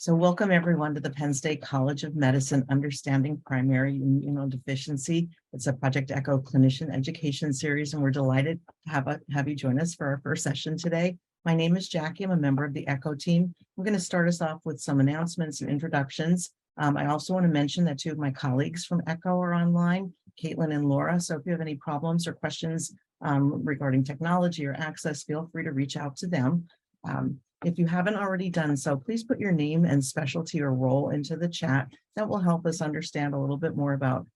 So welcome everyone to the Penn State College of Medicine Understanding Primary Immunodeficiency. It's a Project ECHO clinician education series, and we're delighted to have you join us for our first session today. My name is Jackie. I'm a member of the ECHO team. We're going to start us off with some announcements and introductions. I also want to mention that two of my colleagues from ECHO are online, Caitlin and Laura. So if you have any problems or questions regarding technology or access, feel free to reach out to them. If you haven't already done so, please put your name and specialty or role into the chat. That will help us understand a little bit more about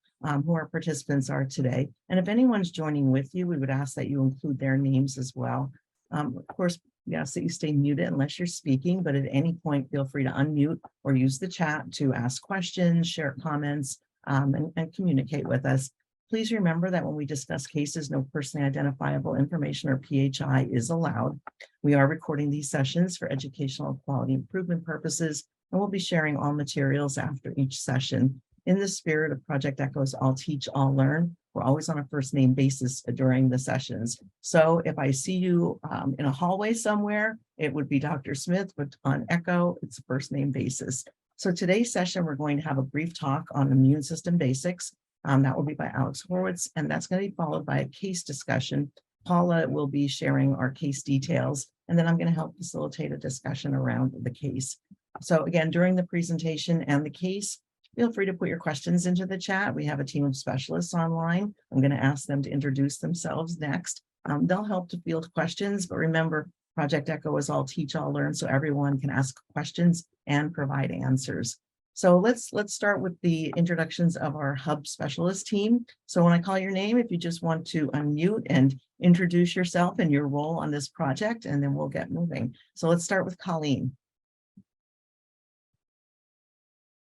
who our participants are today. And if anyone's joining with you, we would ask that you include their names as well. Of course, we ask that you stay muted unless you're speaking, but at any point, feel free to unmute or use the chat to ask questions, share comments, and communicate with us. Please remember that when we discuss cases, no personally identifiable information or PHI is allowed. We are recording these sessions for educational quality improvement purposes, and we'll be sharing all materials after each session. In the spirit of Project ECHO's All Teach, All Learn, we're always on a first name basis during the sessions. So if I see you in a hallway somewhere, it would be Dr. Smith, but on ECHO, it's a first name basis. So today's session, we're going to have a brief talk on immune system basics. That will be by Alex Horowitz, and that's going to be followed by a case discussion. Paula will be sharing our case details, and then I'm going to help facilitate a discussion around the case. So again, during the presentation and the case, feel free to put your questions into the chat. We have a team of specialists online. I'm going to ask them to introduce themselves next. They'll help to field questions, but remember, Project ECHO is all teach, all learn, so everyone can ask questions and provide answers. So let's start with the introductions of our hub specialist team. So when I call your name, if you just want to unmute and introduce yourself and your role on this project, and then we'll get moving. So let's start with Colleen.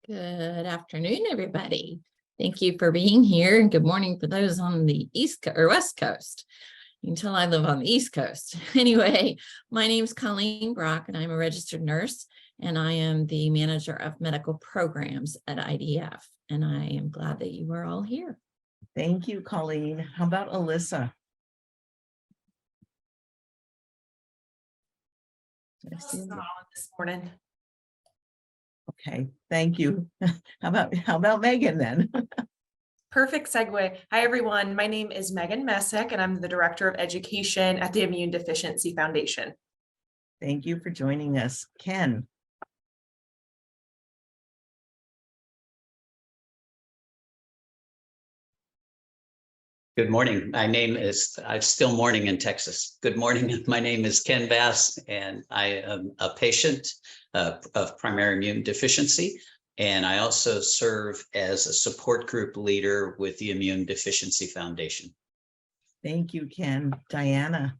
Good afternoon, everybody. Thank you for being here, and good morning for those on the East or West Coast. You can tell I live on the East Coast. Anyway, my name is Colleen Brock, and I'm a registered nurse, and I am the manager of medical programs at IDF, and I am glad that you are all here. Thank you, Colleen. How about Alyssa? This morning. Okay, thank you. How about Megan then? Perfect segue. Hi, everyone. My name is Megan Messick, and I'm the Director of Education at the Immune Deficiency Foundation. Thank you for joining us. Ken. Good morning. My name is, it's still morning in Texas. Good morning. My name is Ken Bass, and I am a patient of primary immune deficiency. And I also serve as a support group leader with the Immune Deficiency Foundation. Thank you, Ken. Diana.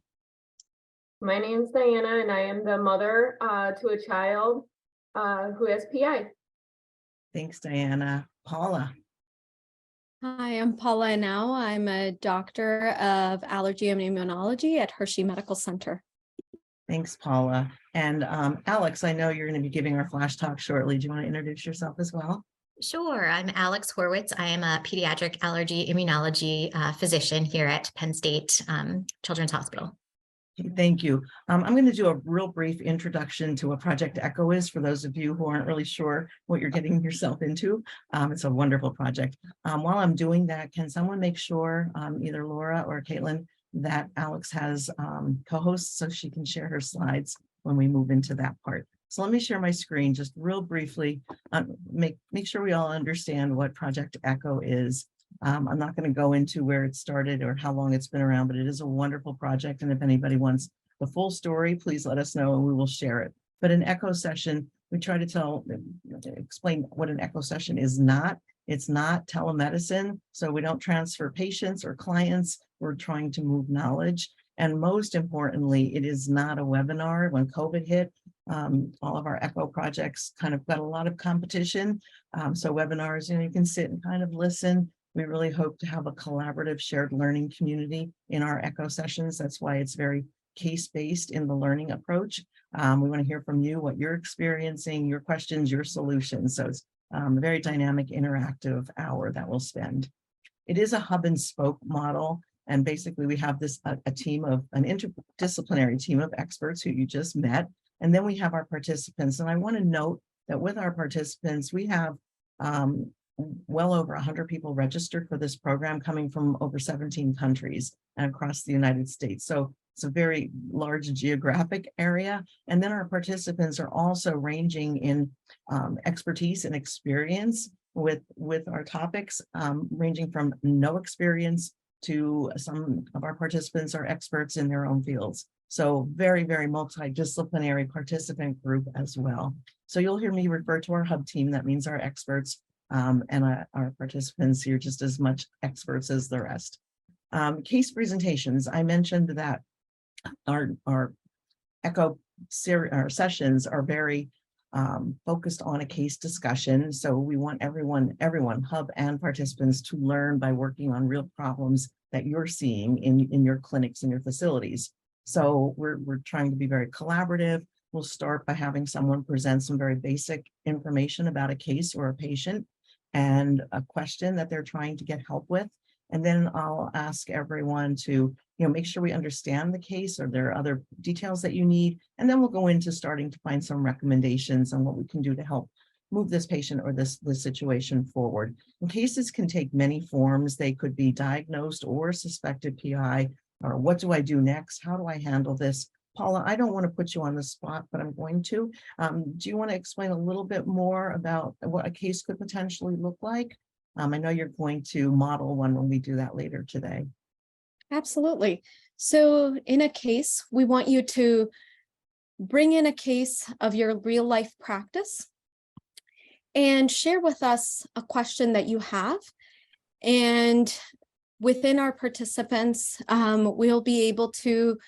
My name is Diana, and I am the mother to a child who has PI. Thanks, Diana. Paula. Hi, I'm Paula Inau. I'm a doctor of allergy and immunology at Hershey Medical Center. Thanks, Paula. And Alex, I know you're going to be giving our flash talk shortly. Do you want to introduce yourself as well? Sure. I'm Alex Horowitz. I am a pediatric allergy immunology physician here at Penn State Children's Hospital. Thank you. I'm going to do a real brief introduction to what Project ECHO is for those of you who aren't really sure what you're getting yourself into. It's a wonderful project. While I'm doing that, can someone make sure, either Laura or Caitlin, that Alex has co-hosts so she can share her slides when we move into that part. So let me share my screen just real briefly, make sure we all understand what Project ECHO is. I'm not going to go into where it started or how long it's been around, but it is a wonderful project. And if anybody wants the full story, please let us know and we will share it. But an ECHO session, we try to explain what an ECHO session is not. It's not telemedicine, so we don't transfer patients or clients. We're trying to move knowledge. And most importantly, it is not a webinar. When COVID hit, all of our ECHO projects kind of got a lot of competition. So webinars, you can sit and kind of listen. We really hope to have a collaborative shared learning community in our ECHO sessions. That's why it's very case-based in the learning approach. We want to hear from you, what you're experiencing, your questions, your solutions. So it's a very dynamic, interactive hour that we'll spend. It is a hub and spoke model. And basically we have a team of an interdisciplinary team of experts who you just met. And then we have our participants. And I want to note that with our participants, we have well over 100 people registered for this program coming from over 17 countries and across the United States. So it's a very large geographic area. And then our participants are also ranging in expertise and experience with our topics, ranging from no experience to some of our participants are experts in their own fields. So very, very multidisciplinary participant group as well. So you'll hear me refer to our hub team. That means our experts and our participants here just as much experts as the rest. Case presentations. I mentioned that our ECHO sessions are very focused on a case discussion. So we want everyone, hub and participants, to learn by working on real problems that you're seeing in your clinics and your facilities. So we're trying to be very collaborative. We'll start by having someone present some very basic information about a case or a patient and a question that they're trying to get help with. And then I'll ask everyone to, make sure we understand the case, or there are other details that you need. And then we'll go into starting to find some recommendations on what we can do to help move this patient or this situation forward. And cases can take many forms. They could be diagnosed or suspected PI, or what do I do next? How do I handle this? Paula, I don't want to put you on the spot, but I'm going to. Do you want to explain a little bit more about what a case could potentially look like? I know you're going to model one when we do that later today. Absolutely. So in a case, we want you to bring in a case of your real life practice and share with us a question that you have. And within our participants, we'll be able to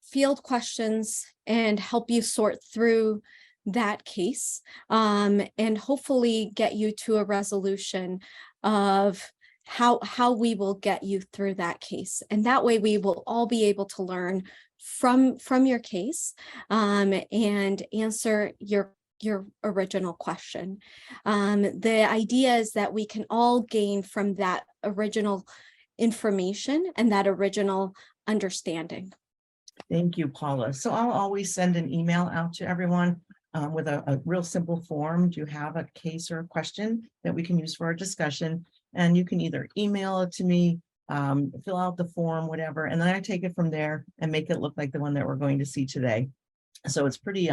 field questions and help you sort through that case and hopefully get you to a resolution of how we will get you through that case. And that way we will all be able to learn from your case and answer your original question. The idea is that we can all gain from that original information and that original understanding. Thank you, Paula. So I'll always send an email out to everyone with a real simple form. Do you have a case or a question that we can use for our discussion? And you can either email it to me, fill out the form, whatever, and then I take it from there and make it look like the one that we're going to see today. So it's pretty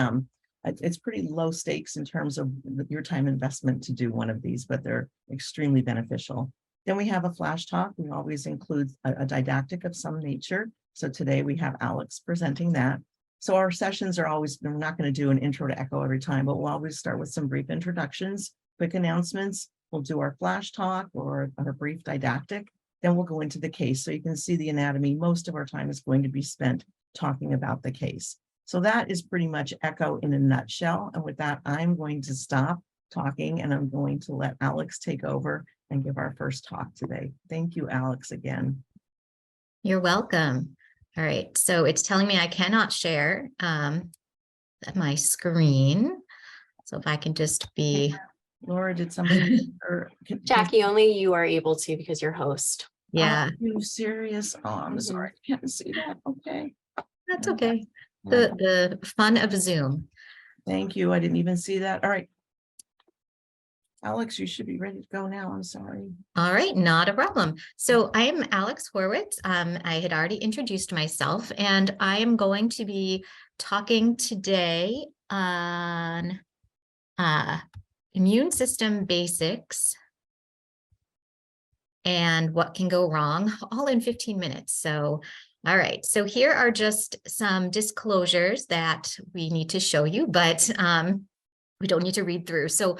low stakes in terms of your time investment to do one of these, but they're extremely beneficial. Then we have a flash talk. We always include a didactic of some nature. So today we have Alex presenting that. So our sessions are always, we're not going to do an intro to ECHO every time, but we'll always start with some brief introductions, quick announcements. We'll do our flash talk or a brief didactic. Then we'll go into the case. So you can see the anatomy. Most of our time is going to be spent talking about the case. So that is pretty much ECHO in a nutshell. And with that, I'm going to stop talking and I'm going to let Alex take over and give our first talk today. Thank you, Alex, again. You're welcome. All right, so it's telling me I cannot share my screen. So if I can just be... Laura, did somebody... Jackie, only you are able to because you're host. Yeah. Are you serious? Oh, I'm sorry. I can't see that. Okay. That's okay. The fun of Zoom. Thank you. I didn't even see that. All right. Alex, you should be ready to go now. I'm sorry. All right, not a problem. So I am Alex Horowitz. I had already introduced myself, and I am going to be talking today on immune system basics and what can go wrong, all in 15 minutes. So, all right. So here are just some disclosures that we need to show you, but we don't need to read through. So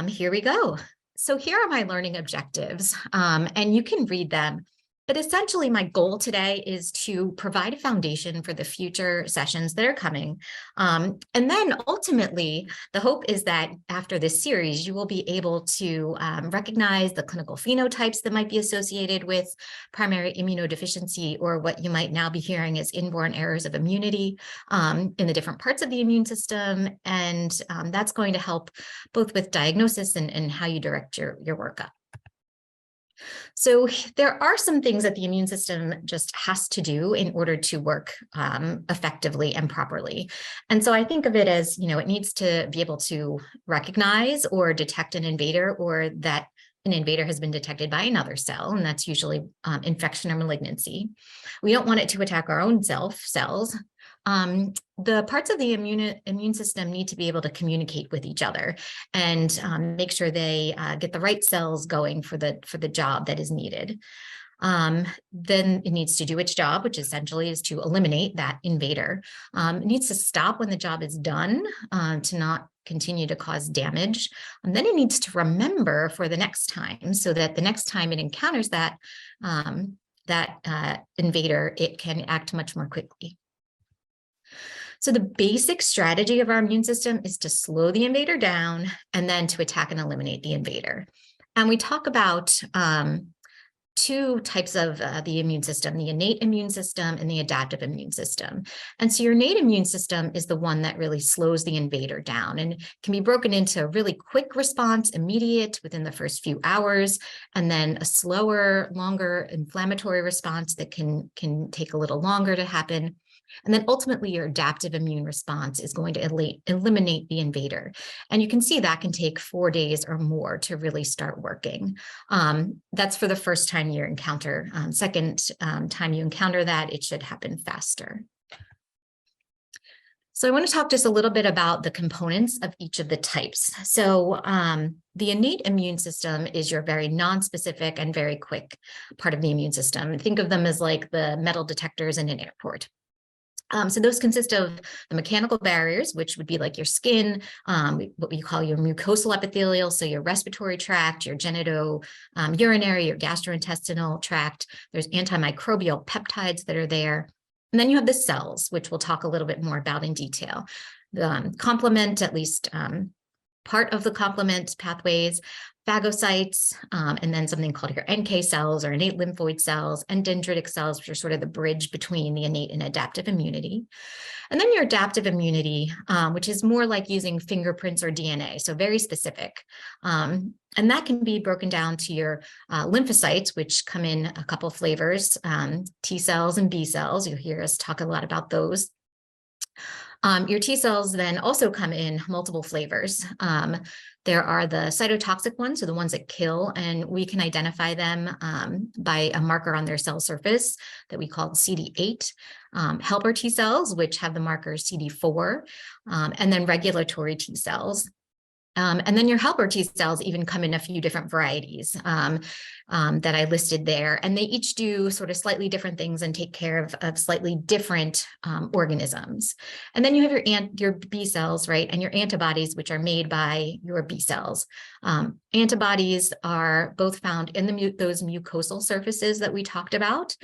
here we go. So here are my learning objectives, and you can read them. But essentially, my goal today is to provide a foundation for the future sessions that are coming. And then ultimately, the hope is that after this series, you will be able to recognize the clinical phenotypes that might be associated with primary immunodeficiency, or what you might now be hearing as inborn errors of immunity in the different parts of the immune system. And that's going to help both with diagnosis and how you direct your workup. So there are some things that the immune system just has to do in order to work effectively and properly. And so I think of it as, it needs to be able to recognize or detect an invader, or that an invader has been detected by another cell, and that's usually infection or malignancy. We don't want it to attack our own cells. The parts of the immune system need to be able to communicate with each other and make sure they get the right cells going for the job that is needed. Then it needs to do its job, which essentially is to eliminate that invader. It needs to stop when the job is done to not continue to cause damage. And then it needs to remember for the next time, so that the next time it encounters that invader, it can act much more quickly. So the basic strategy of our immune system is to slow the invader down and then to attack and eliminate the invader. And we talk about two types of the immune system, the innate immune system and the adaptive immune system. And so your innate immune system is the one that really slows the invader down and can be broken into a really quick response, immediate within the first few hours, and then a slower, longer inflammatory response that can take a little longer to happen. And then ultimately your adaptive immune response is going to eliminate the invader. And you can see that can take 4 days or more to really start working. That's for the first time you encounter. Second time you encounter that, it should happen faster. So I want to talk just a little bit about the components of each of the types. So the innate immune system is your very non-specific and very quick part of the immune system. Think of them as like the metal detectors in an airport. So those consist of the mechanical barriers, which would be like your skin, what we call your mucosal epithelial, so your respiratory tract, your genitourinary, your gastrointestinal tract. There's antimicrobial peptides that are there. And then you have the cells, which we'll talk a little bit more about in detail. The complement, at least part of the complement pathways, phagocytes, and then something called your NK cells or innate lymphoid cells, and dendritic cells, which are sort of the bridge between the innate and adaptive immunity. And then your adaptive immunity, which is more like using fingerprints or DNA, so very specific. And that can be broken down to your lymphocytes, which come in a couple flavors, T cells and B cells. You'll hear us talk a lot about those. Your T cells then also come in multiple flavors. There are the cytotoxic ones, so the ones that kill, and we can identify them by a marker on their cell surface that we call CD8. Helper T cells, which have the marker CD4, and then regulatory T cells. And then your helper T cells even come in a few different varieties that I listed there. And they each do sort of slightly different things and take care of slightly different organisms. And then you have your B cells, right? And your antibodies, which are made by your B cells. Antibodies are both found in those mucosal surfaces that we talked about.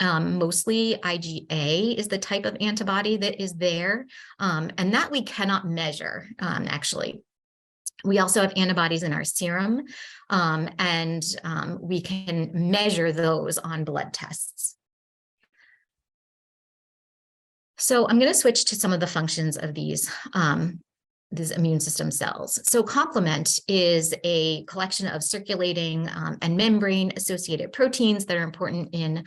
Mostly IgA is the type of antibody that is there. And that we cannot measure, actually. We also have antibodies in our serum, and we can measure those on blood tests. So I'm going to switch to some of the functions of these immune system cells. So complement is a collection of circulating and membrane-associated proteins that are important in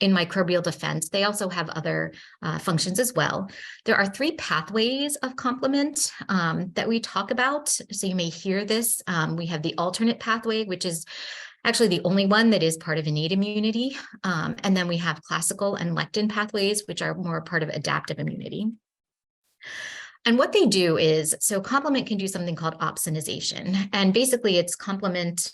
microbial defense. They also have other functions as well. There are 3 pathways of complement that we talk about. So you may hear this. We have the alternate pathway, which is actually the only one that is part of innate immunity. And then we have classical and lectin pathways, which are more part of adaptive immunity. And what they do is, so complement can do something called opsonization. And basically its complement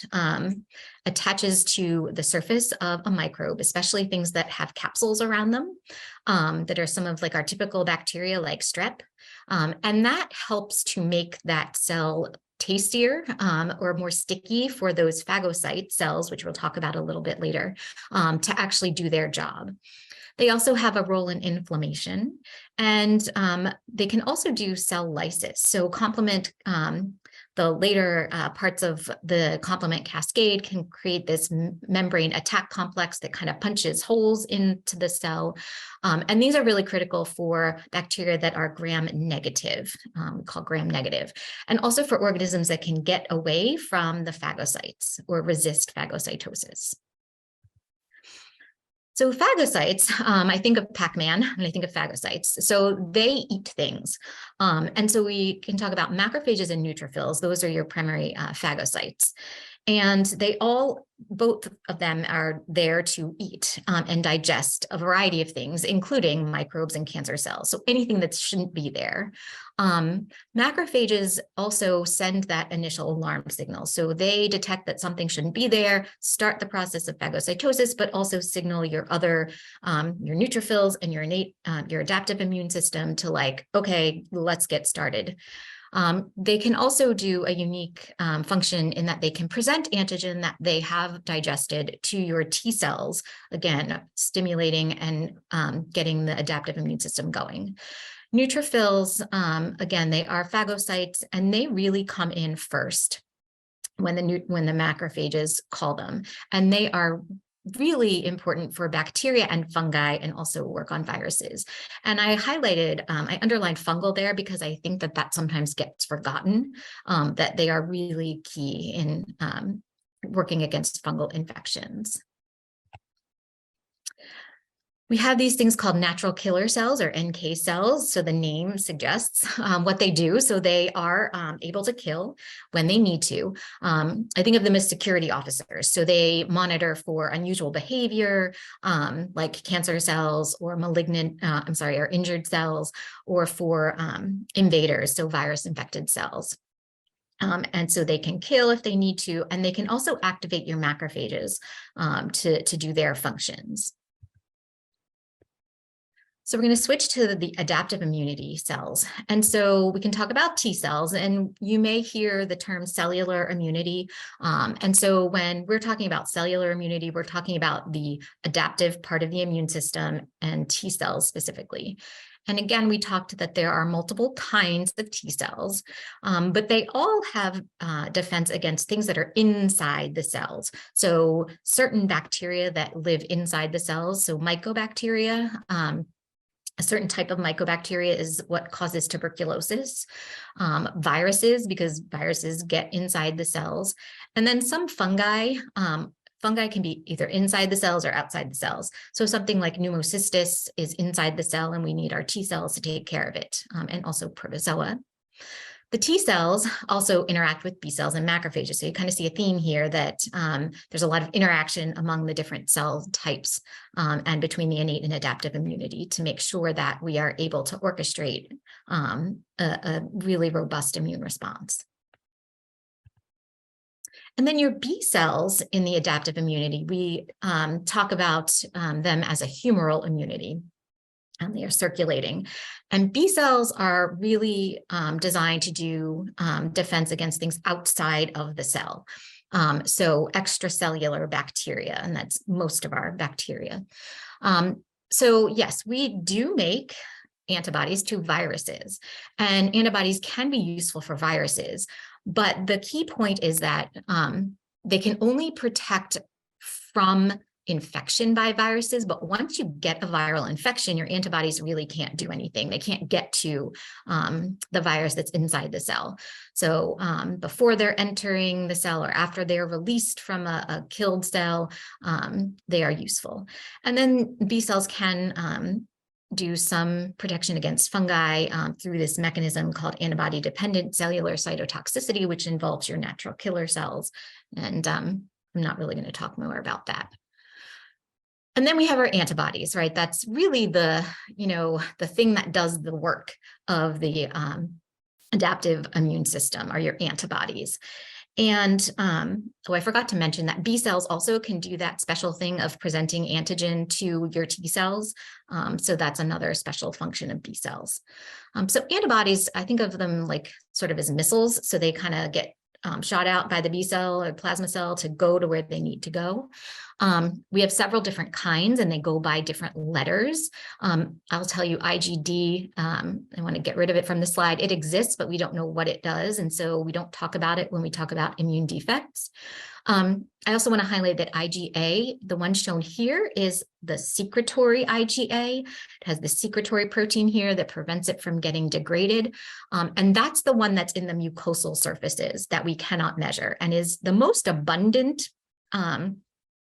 attaches to the surface of a microbe, especially things that have capsules around them, that are some of like our typical bacteria like strep. And that helps to make that cell tastier or more sticky for those phagocyte cells, which we'll talk about a little bit later, to actually do their job. They also have a role in inflammation, and they can also do cell lysis. So complement, the later parts of the complement cascade can create this membrane attack complex that kind of punches holes into the cell. And these are really critical for bacteria that are gram negative, called gram negative, and also for organisms that can get away from the phagocytes or resist phagocytosis. So phagocytes, I think of Pac-Man when I think of phagocytes. So they eat things. And so we can talk about macrophages and neutrophils. Those are your primary phagocytes. And they all, both of them are there to eat and digest a variety of things, including microbes and cancer cells. So anything that shouldn't be there. Macrophages also send that initial alarm signal. So they detect that something shouldn't be there, start the process of phagocytosis, but also signal your other, your neutrophils and your innate, your adaptive immune system to like, okay, let's get started. They can also do a unique function in that they can present antigen that they have digested to your T cells, again, stimulating and getting the adaptive immune system going. Neutrophils, again, they are phagocytes, and they really come in first when the macrophages call them, and they are really important for bacteria and fungi, and also work on viruses. And I highlighted, I underlined fungal there because I think that that sometimes gets forgotten, that they are really key in working against fungal infections. We have these things called natural killer cells, or NK cells. So the name suggests what they do. So they are able to kill when they need to. I think of them as security officers. So they monitor for unusual behavior, like cancer cells or malignant, or injured cells, or for invaders, so virus infected cells. And so they can kill if they need to, and they can also activate your macrophages to do their functions. So we're going to switch to the adaptive immunity cells. And so we can talk about T cells, and you may hear the term cellular immunity. And so when we're talking about cellular immunity, we're talking about the adaptive part of the immune system and T cells specifically. And again, we talked that there are multiple kinds of T cells, but they all have defense against things that are inside the cells. So certain bacteria that live inside the cells, so mycobacteria, a certain type of mycobacteria is what causes tuberculosis, viruses, because viruses get inside the cells, and then some fungi. Fungi can be either inside the cells or outside the cells. So something like pneumocystis is inside the cell, and we need our T cells to take care of it, and also protozoa. The T cells also interact with B cells and macrophages. So you kind of see a theme here that there's a lot of interaction among the different cell types and between the innate and adaptive immunity to make sure that we are able to orchestrate a really robust immune response. And then your B cells in the adaptive immunity, we talk about them as a humoral immunity. And they are circulating. And B cells are really designed to do defense against things outside of the cell. So extracellular bacteria, and that's most of our bacteria. So yes, we do make antibodies to viruses, and antibodies can be useful for viruses. But the key point is that they can only protect from infection by viruses, but once you get a viral infection, your antibodies really can't do anything. They can't get to the virus that's inside the cell. So before they're entering the cell or after they're released from a killed cell, they are useful. And then B cells can do some protection against fungi through this mechanism called antibody-dependent cellular cytotoxicity, which involves your natural killer cells. And I'm not really going to talk more about that. And then we have our antibodies, right? That's really the thing that does the work of the adaptive immune system, are your antibodies. And I forgot to mention that B cells also can do that special thing of presenting antigen to your T cells. So that's another special function of B cells. So antibodies, I think of them like sort of as missiles. So they kind of get shot out by the B cell or plasma cell to go to where they need to go. We have several different kinds and they go by different letters. I'll tell you IgD, I want to get rid of it from the slide. It exists, but we don't know what it does. And so we don't talk about it when we talk about immune defects. I also want to highlight that IgA, the one shown here, is the secretory IgA. It has the secretory protein here that prevents it from getting degraded. And that's the one that's in the mucosal surfaces that we cannot measure and is the most abundant.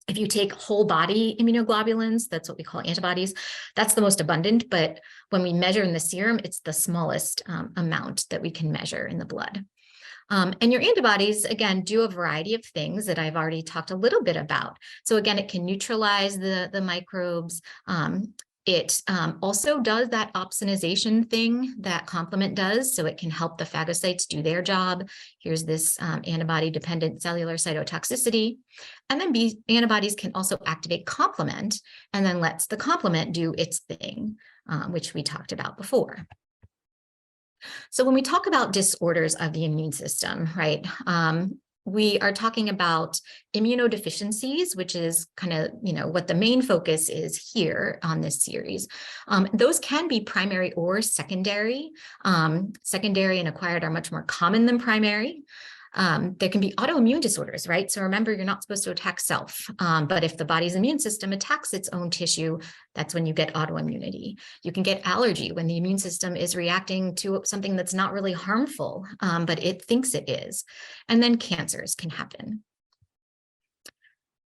If you take whole body immunoglobulins, that's what we call antibodies, that's the most abundant. But when we measure in the serum, it's the smallest amount that we can measure in the blood. And your antibodies, again, do a variety of things that I've already talked a little bit about. So again, it can neutralize the microbes. It also does that opsonization thing that complement does. So it can help the phagocytes do their job. Here's this antibody-dependent cellular cytotoxicity. And then antibodies can also activate complement and then lets the complement do its thing, which we talked about before. So when we talk about disorders of the immune system, right, we are talking about immunodeficiencies, which is kind of, what the main focus is here on this series. Those can be primary or secondary. Secondary and acquired are much more common than primary. There can be autoimmune disorders, right? So remember, you're not supposed to attack self, but if the body's immune system attacks its own tissue, that's when you get autoimmunity. You can get allergy when the immune system is reacting to something that's not really harmful, but it thinks it is. And then cancers can happen.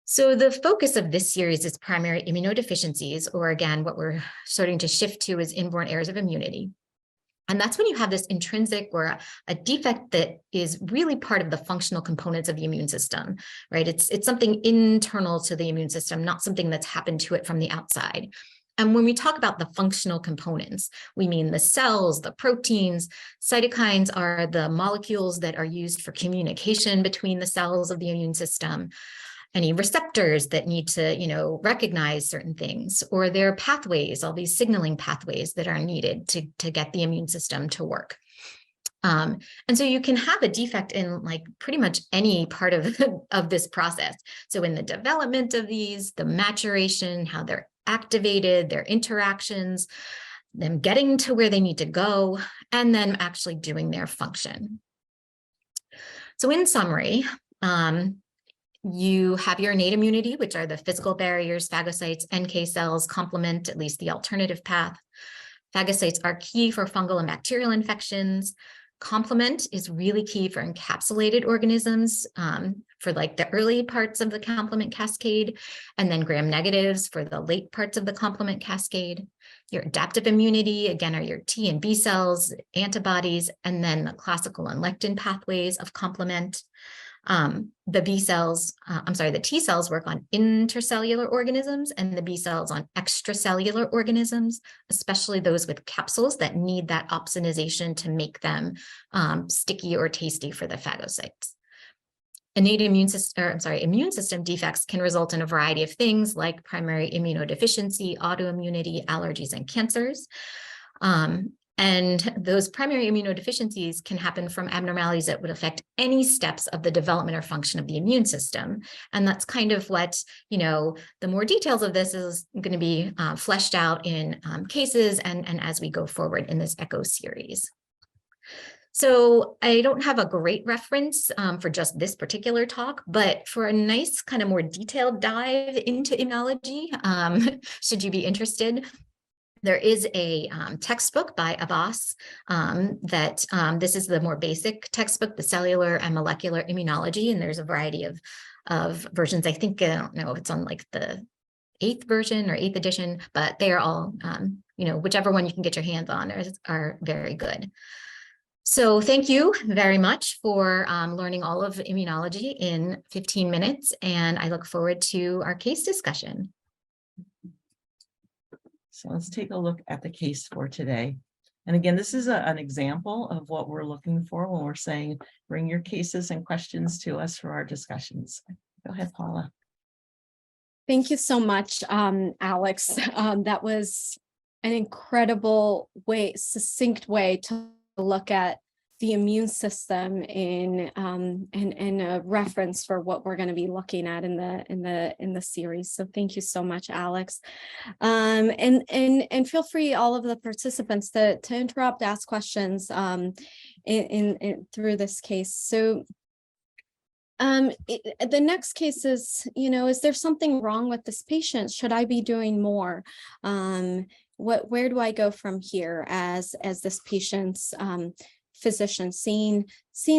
So the focus of this series is primary immunodeficiencies, or again, what we're starting to shift to is inborn errors of immunity. And that's when you have this intrinsic or a defect that is really part of the functional components of the immune system, right? It's something internal to the immune system, not something that's happened to it from the outside. And when we talk about the functional components, we mean the cells, the proteins. Cytokines are the molecules that are used for communication between the cells of the immune system. Any receptors that need to, recognize certain things, or their pathways, all these signaling pathways that are needed to get the immune system to work. And so you can have a defect in like pretty much any part of this process. So in the development of these, the maturation, how they're activated, their interactions, them getting to where they need to go, and then actually doing their function. So in summary, you have your innate immunity, which are the physical barriers, phagocytes, NK cells, complement at least the alternative path. Phagocytes are key for fungal and bacterial infections. Complement is really key for encapsulated organisms, for like the early parts of the complement cascade, and then gram-negatives for the late parts of the complement cascade. Your adaptive immunity, again, are your T and B cells, antibodies, and then the classical and lectin pathways of complement. The T cells work on intercellular organisms and the B cells on extracellular organisms, especially those with capsules that need that opsonization to make them sticky or tasty for the phagocytes. Innate immune system defects can result in a variety of things like primary immunodeficiency, autoimmunity, allergies, and cancers. And those primary immunodeficiencies can happen from abnormalities that would affect any steps of the development or function of the immune system. And that's kind of what, the more details of this is going to be fleshed out in cases and as we go forward in this ECHO series. So I don't have a great reference for just this particular talk, but for a nice kind of more detailed dive into immunology, should you be interested, there is a textbook by Abbas this is the more basic textbook, the cellular and molecular immunology, and there's a variety of versions. I think, I don't know if it's on like the 8th version or 8th edition, but they are all, whichever one you can get your hands on are very good. So thank you very much for learning all of immunology in 15 minutes, and I look forward to our case discussion. So let's take a look at the case for today. And again, this is an example of what we're looking for when we're saying, bring your cases and questions to us for our discussions. Go ahead, Paula. Thank you so much, Alex. That was an incredible succinct way to look at the immune system in a reference for what we're going to be looking at in the series. So thank you so much, Alex. And feel free, all of the participants, to interrupt, ask questions through this case. So the next case is, is there something wrong with this patient? Should I be doing more? Where do I go from here as this patient's physician, seeing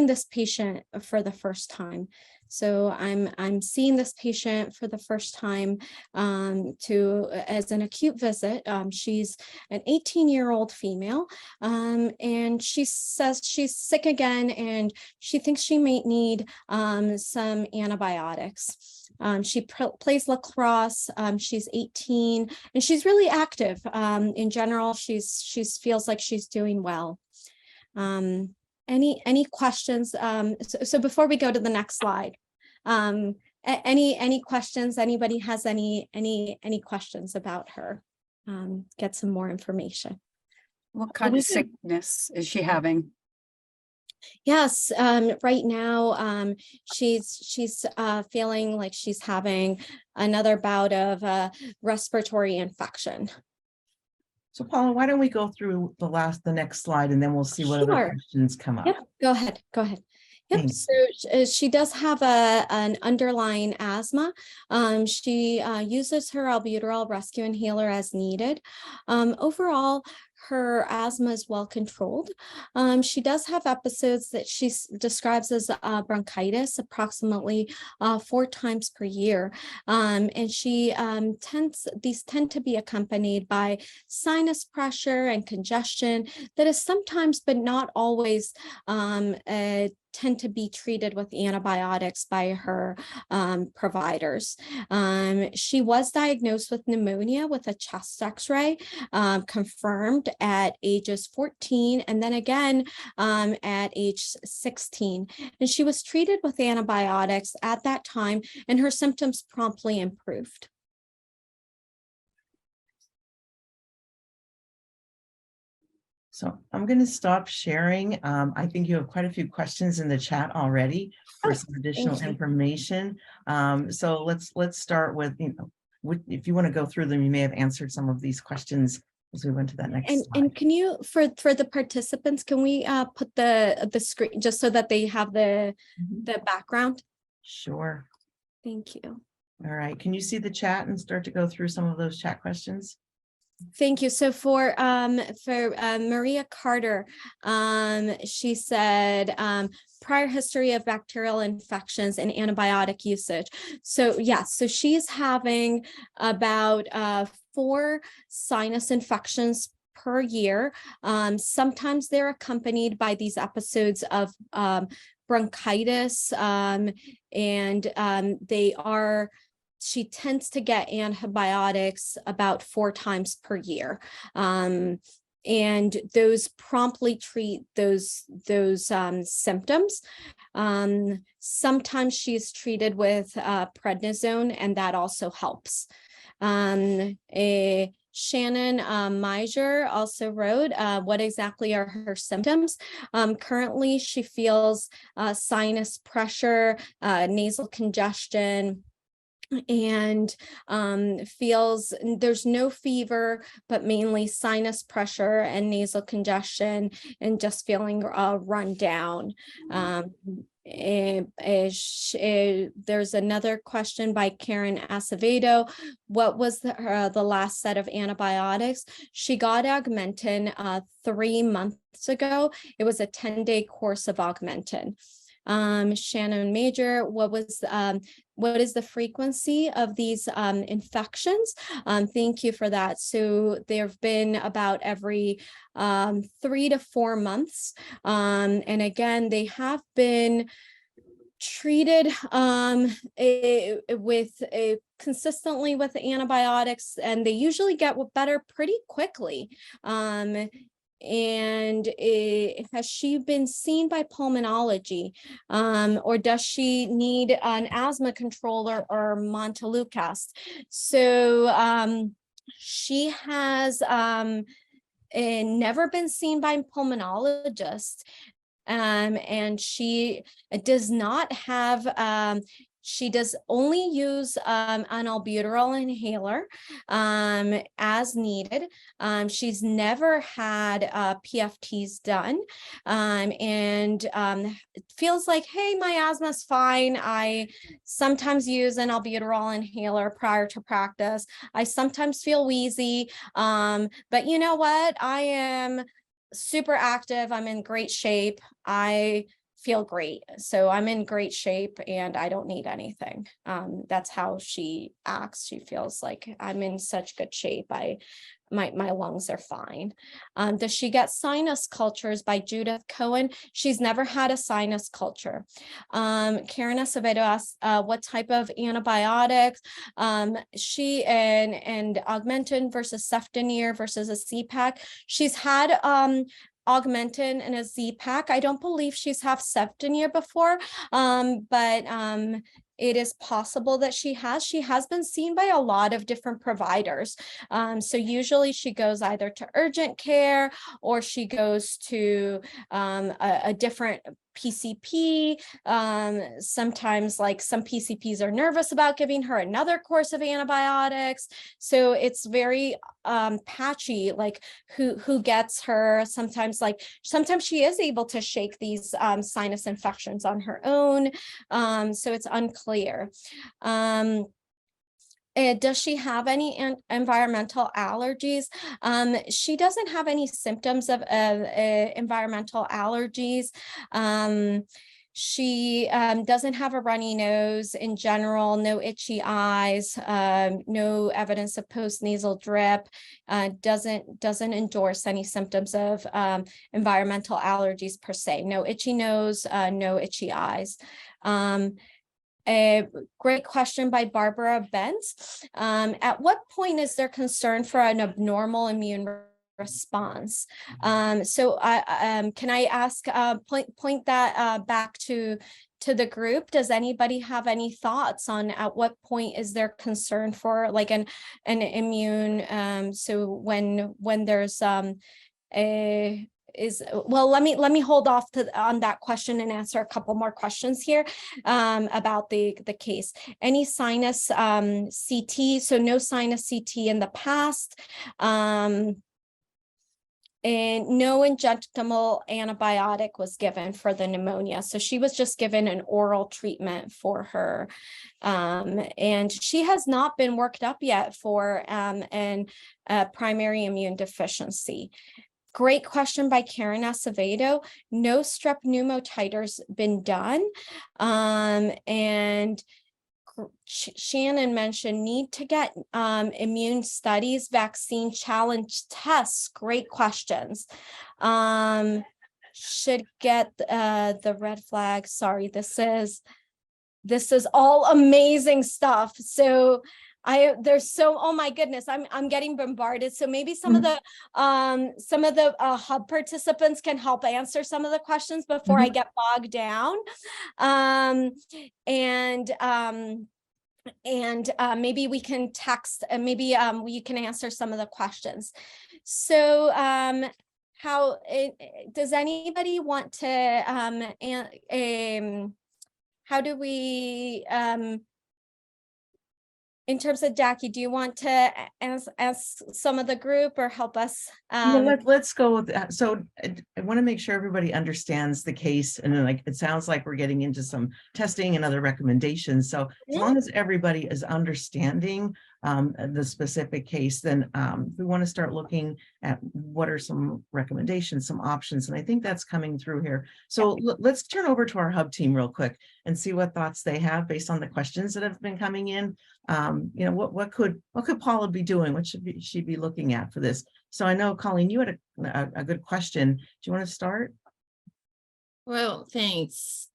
this patient for the first time? So I'm seeing this patient for the first time as an acute visit. She's an 18-year-old female, and she says she's sick again, and she thinks she may need some antibiotics. She plays lacrosse. She's 18, and she's really active. In general, she feels like she's doing well. Any questions? So before we go to the next slide, any questions? Anybody has any questions about her? Get some more information. What kind of sickness is she having? Yes, right now she's feeling like she's having another bout of respiratory infection. So Paula, why don't we go through the next slide, and then we'll see what other questions come up. Yep, go ahead. Yep. Thanks. So she does have an underlying asthma. She uses her albuterol rescue inhaler as needed. Overall, her asthma is well controlled. She does have episodes that she describes as bronchitis approximately 4 times per year. And she these tend to be accompanied by sinus pressure and congestion that is sometimes, but not always, tend to be treated with antibiotics by her providers. She was diagnosed with pneumonia with a chest x-ray, confirmed at ages 14 and then again at age 16. And she was treated with antibiotics at that time, and her symptoms promptly improved. So I'm going to stop sharing. I think you have quite a few questions in the chat already for some additional information. So let's start with, if you want to go through them, you may have answered some of these questions as we went to that next slide. And can you, for the participants, can we put the screen just so that they have the background? Sure. Thank you. All right. Can you see the chat and start to go through some of those chat questions? Thank you. So for Maria Carter, she said prior history of bacterial infections and antibiotic usage. So yes, so she's having about 4 sinus infections per year. Sometimes they're accompanied by these episodes of bronchitis, and she tends to get antibiotics about 4 times per year. And those promptly treat those symptoms. Sometimes she's treated with prednisone, and that also helps. Shannon Meiser also wrote, what exactly are her symptoms? Currently, she feels sinus pressure, nasal congestion, and feels there's no fever, but mainly sinus pressure and nasal congestion, and just feeling run down. There's another question by Karen Acevedo. What was the last set of antibiotics? She got Augmentin 3 months ago. It was a 10-day course of Augmentin. Shannon Major, what is the frequency of these infections? Thank you for that. So there have been about every 3 to 4 months. And again, they have been treated consistently with antibiotics, and they usually get better pretty quickly. And has she been seen by pulmonology, or does she need an asthma controller or Montelukast? So she has never been seen by a pulmonologist. And she does not have, she does only use an albuterol inhaler as needed. She's never had PFTs done, and it feels like, hey, my asthma's fine. I sometimes use an albuterol inhaler prior to practice. I sometimes feel wheezy, but you know what? I am super active. I'm in great shape. I feel great. So I'm in great shape and I don't need anything. That's how she acts. She feels like I'm in such good shape. My lungs are fine. Does she get sinus cultures by Judith Cohen? She's never had a sinus culture. Karen Acevedo asked what type of antibiotics. She and Augmentin versus Ceftonir versus a CPAC. She's had Augmentin and a Z-Pack. I don't believe she's had Ceftonir before, but it is possible that she has been seen by a lot of different providers. So usually she goes either to urgent care or she goes to a different PCP. Sometimes like some PCPs are nervous about giving her another course of antibiotics. So it's very patchy, like who gets her. Sometimes she is able to shake these sinus infections on her own. So it's unclear. Does she have any environmental allergies? She doesn't have any symptoms of environmental allergies. She doesn't have a runny nose in general, no itchy eyes, no evidence of postnasal drip, doesn't endorse any symptoms of environmental allergies per se. No itchy nose, no itchy eyes. A great question by Barbara Benz. At what point is there concern for an abnormal immune response? So can I ask, point that back to the group? Does anybody have any thoughts on at what point is there concern for like an immune? So when there's well, let me hold off on that question and answer a couple more questions here about the case. Any sinus CT? So no sinus CT in the past. And no injectable antibiotic was given for the pneumonia. So she was just given an oral treatment for her. And she has not been worked up yet for primary immune deficiency. Great question by Karen Acevedo. No strep pneumo titers been done. And Shannon mentioned need to get immune studies, vaccine challenge tests. Great questions. Should get the red flag. Sorry, this is all amazing stuff. So oh my goodness, I'm getting bombarded. So maybe some of the hub participants can help answer some of the questions before I get bogged down. Maybe we can text, and maybe we can answer some of the questions. So does anybody want to how do we in terms of Jackie, do you want to ask some of the group or help us? Let's go with that. So I want to make sure everybody understands the case, and then it sounds like we're getting into some testing and other recommendations. So as long as everybody is understanding the specific case, then we want to start looking at what are some recommendations, some options, and I think that's coming through here. So let's turn over to our hub team real quick and see what thoughts they have based on the questions that have been coming in. What could Paula be doing? What should she be looking at for this? So I know, Colleen, you had a good question. Do you want to start? Well, thanks.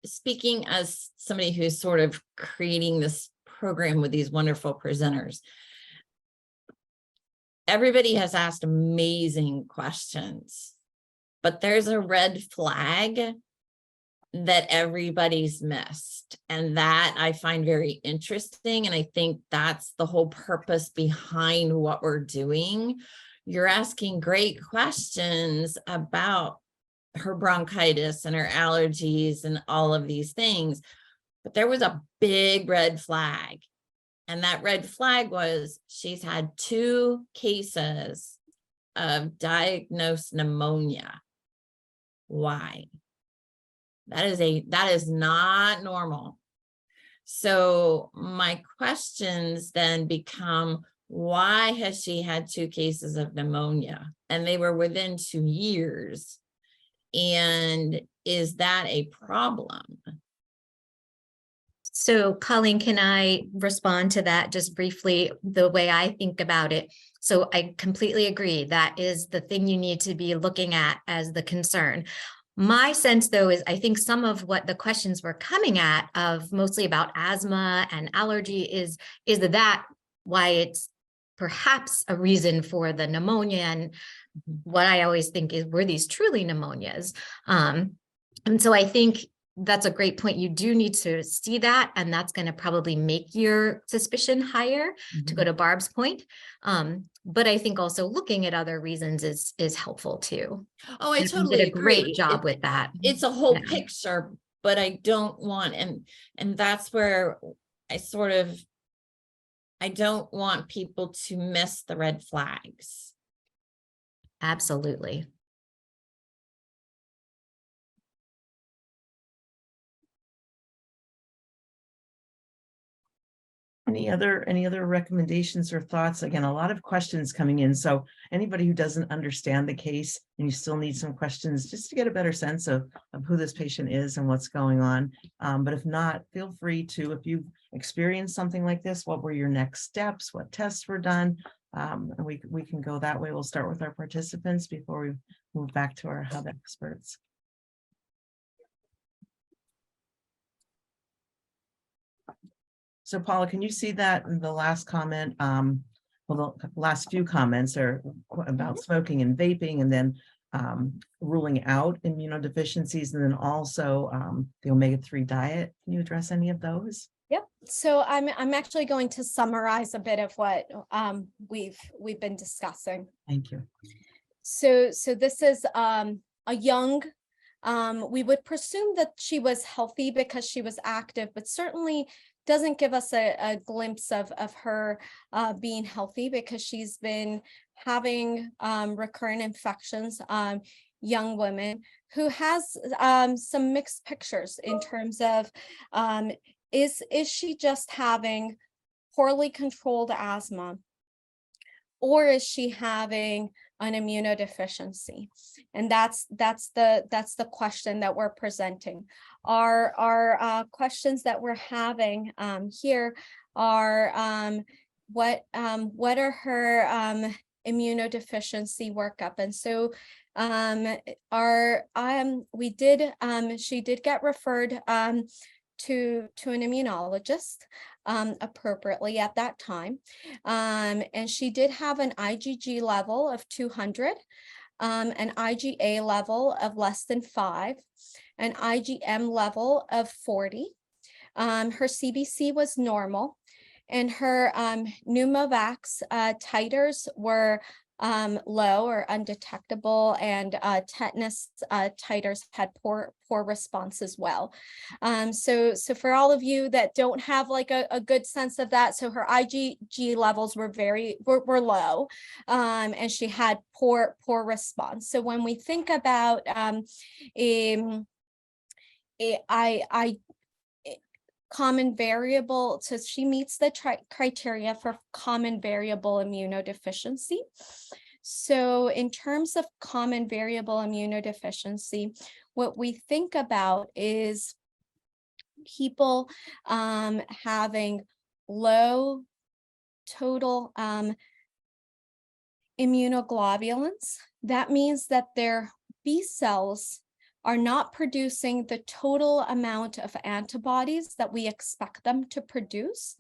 Speaking as somebody who's sort of creating this program with these wonderful presenters, everybody has asked amazing questions, but there's a red flag that everybody's missed. And that I find very interesting. And I think that's the whole purpose behind what we're doing. You're asking great questions about her bronchitis and her allergies and all of these things. But there was a big red flag. And that red flag was she's had 2 cases of diagnosed pneumonia. Why? That is not normal. So my questions then become, why has she had 2 cases of pneumonia? And they were within 2 years. And is that a problem? So Colleen, can I respond to that just briefly, the way I think about it? So I completely agree. That is the thing you need to be looking at as the concern. My sense, though, is I think some of what the questions were coming at of mostly about asthma and allergy is that why it's perhaps a reason for the pneumonia. And what I always think is, were these truly pneumonias? And so I think that's a great point. You do need to see that, and that's going to probably make your suspicion higher, to go to Barb's point. But I think also looking at other reasons is helpful too. Oh, I You totally did a agree. great job with that. It's a whole Yeah. picture, but I don't want, and that's where I don't want people to miss the red flags. Absolutely. Any other recommendations or thoughts? Again, a lot of questions coming in. So anybody who doesn't understand the case and you still need some questions just to get a better sense of who this patient is and what's going on. But if not, feel free to, if you've experienced something like this, what were your next steps? What tests were done? And we can go that way. We'll start with our participants before we move back to our hub experts. So Paula, can you see that in the last comment? Well, the last few comments are about smoking and vaping, and then ruling out immunodeficiencies, and then also the omega-3 diet. Can you address any of those? Yep. So I'm actually going to summarize a bit of what we've been discussing. Thank you. So this is a young, we would presume that she was healthy because she was active, but certainly doesn't give us a glimpse of her being healthy, because she's been having recurrent infections. Young woman who has some mixed pictures in terms of is she just having poorly controlled asthma, or is she having an immunodeficiency? And that's the question that we're presenting. Our questions that we're having here are what are her immunodeficiency workup? And so she did get referred to an immunologist appropriately at that time. And she did have an IgG level of 200, an IgA level of less than 5, an IgM level of 40. Her CBC was normal, and her pneumovax titers were low or undetectable, and tetanus titers had poor response as well. So for all of you that don't have like a good sense of that, so her IgG levels were were low, and she had poor response. So when we think about common variable, so she meets the criteria for common variable immunodeficiency. So in terms of common variable immunodeficiency, what we think about is people having low total immunoglobulins. That means that their B cells are not producing the total amount of antibodies that we expect them to produce.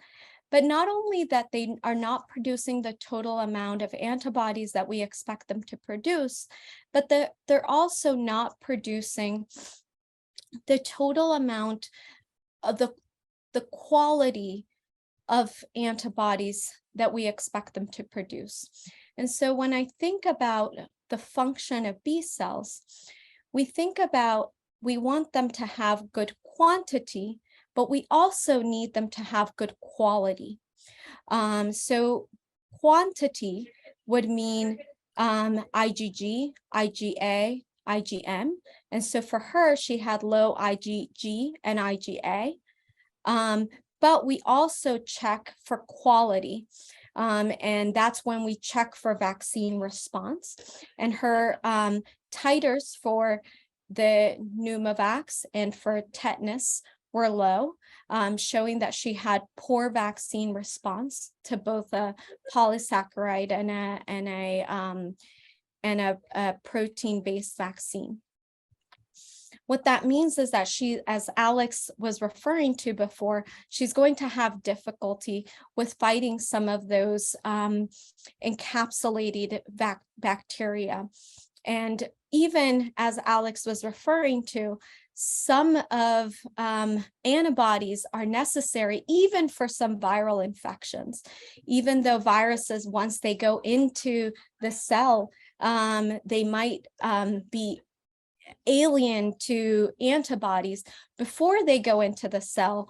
But not only that they are not producing the total amount of antibodies that we expect them to produce, but they're also not producing the total amount of the quality of antibodies that we expect them to produce. And so when I think about the function of B cells, we think about, we want them to have good quantity, but we also need them to have good quality. So quantity would mean IgG, IgA, IgM. And so for her, she had low IgG and IgA. But we also check for quality. And that's when we check for vaccine response. And her titers for the Pneumovax and for tetanus were low, showing that she had poor vaccine response to both a polysaccharide and a protein-based vaccine. What that means is that she, as Alex was referring to before, she's going to have difficulty with fighting some of those encapsulated bacteria. And even as Alex was referring to, some of antibodies are necessary even for some viral infections. Even though viruses, once they go into the cell, they might be alien to antibodies. Before they go into the cell,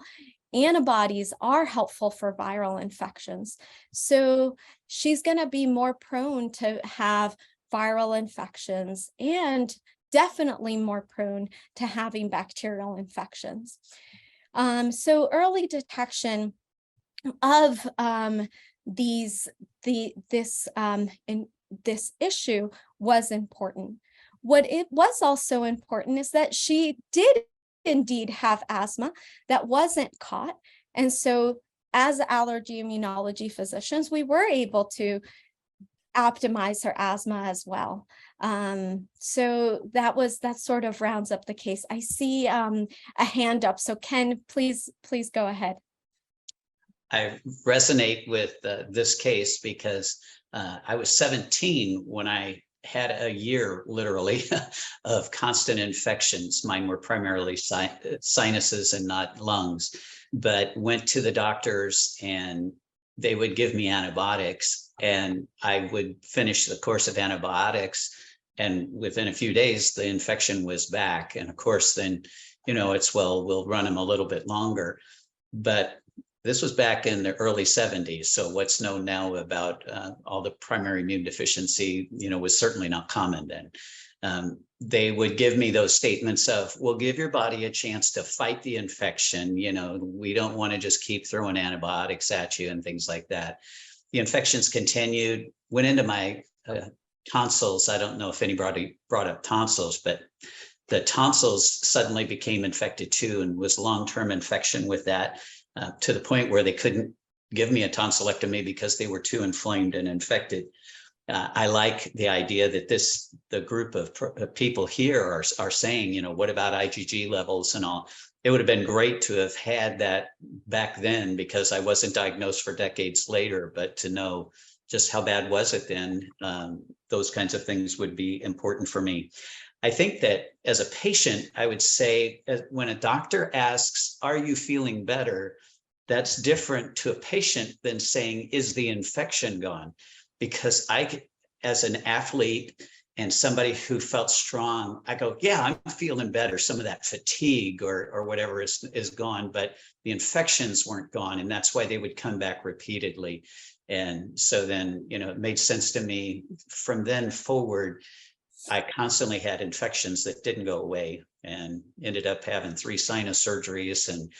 antibodies are helpful for viral infections. So she's going to be more prone to have viral infections and definitely more prone to having bacterial infections. So early detection of this issue was important. What it was also important is that she did indeed have asthma that wasn't caught. And so as allergy immunology physicians, we were able to optimize her asthma as well. So that sort of rounds up the case. I see a hand up. So Ken, please go ahead. I resonate with this case because I was 17 when I had a year literally of constant infections. Mine were primarily sinuses and not lungs, but went to the doctors and they would give me antibiotics and I would finish the course of antibiotics. And within a few days, the infection was back. And of course, then, it's, well, we'll run them a little bit longer. But this was back in the early 70s. So what's known now about all the primary immune deficiency, was certainly not common then. They would give me those statements of, we'll give your body a chance to fight the infection. We don't want to just keep throwing antibiotics at you and things like that. The infections continued, went into my tonsils. I don't know if anybody brought up tonsils, but the tonsils suddenly became infected too, and was long-term infection with that. To the point where they couldn't give me a tonsillectomy because they were too inflamed and infected. I like the idea that the group of people here are saying, what about IgG levels and all? It would have been great to have had that back then because I wasn't diagnosed for decades later, but to know just how bad was it then, those kinds of things would be important for me. I think that as a patient, I would say when a doctor asks, are you feeling better? That's different to a patient than saying, is the infection gone? Because I, as an athlete and somebody who felt strong, I go, yeah, I'm feeling better. Some of that fatigue or whatever is gone, but the infections weren't gone. And that's why they would come back repeatedly. And so then, it made sense to me from then forward. I constantly had infections that didn't go away and ended up having 3 sinus surgeries and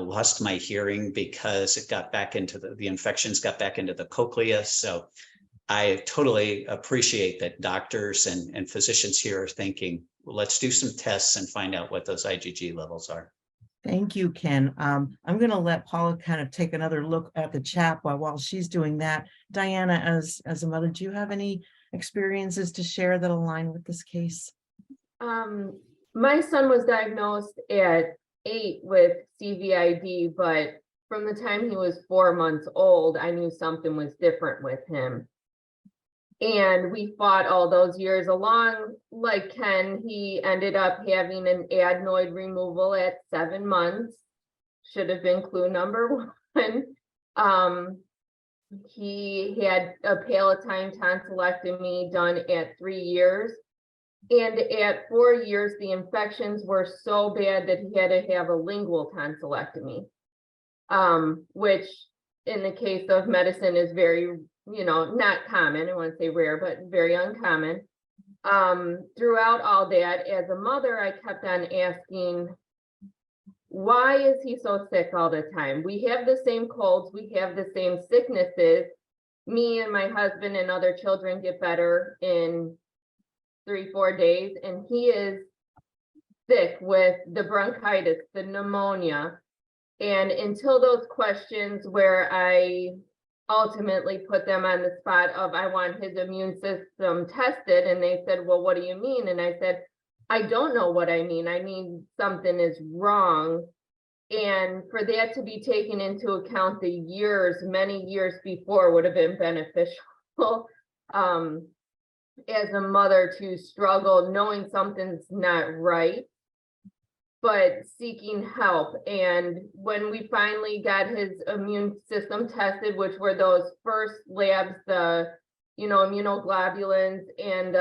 lost my hearing because it got back into the infections got back into the cochlea. So I totally appreciate that doctors and physicians here are thinking, well, let's do some tests and find out what those IgG levels are. Thank you, Ken. I'm going to let Paula kind of take another look at the chat while she's doing that. Diana, as a mother, do you have any experiences to share that align with this case? My son was diagnosed at 8 with CVID, but from the time he was 4 months old, I knew something was different with him. And we fought all those years along. Like Ken, he ended up having an adenoid removal at 7 months. Should have been clue number 1. He had a palatine tonsillectomy done at 3 years. And at 4 years, the infections were so bad that he had to have a lingual tonsillectomy, which in the case of medicine is very, not common. I wouldn't say rare, but very uncommon. Throughout all that, as a mother, I kept on asking, why is he so sick all the time? We have the same colds, we have the same sicknesses. Me and my husband and other children get better in 3-4 days, and he is sick with the bronchitis, the pneumonia. And until those questions where I ultimately put them on the spot of, I want his immune system tested, and they said, well, what do you mean? And I said, I don't know what I mean something is wrong. And for that to be taken into account, the years, many years before would have been beneficial. As a mother, to struggle knowing something's not right, but seeking help. And when we finally got his immune system tested, which were those first labs, the immunoglobulins and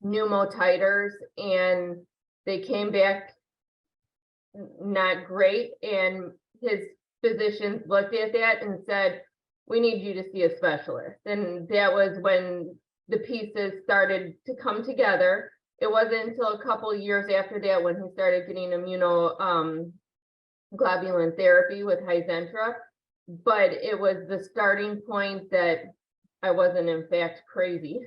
pneumotiters, and they came back not great, and his physicians looked at that and said, we need you to see a specialist. And that was when the pieces started to come together. It wasn't until a couple of years after that when he started getting immunoglobulin therapy with Hizentra, but it was the starting point that I wasn't in fact crazy,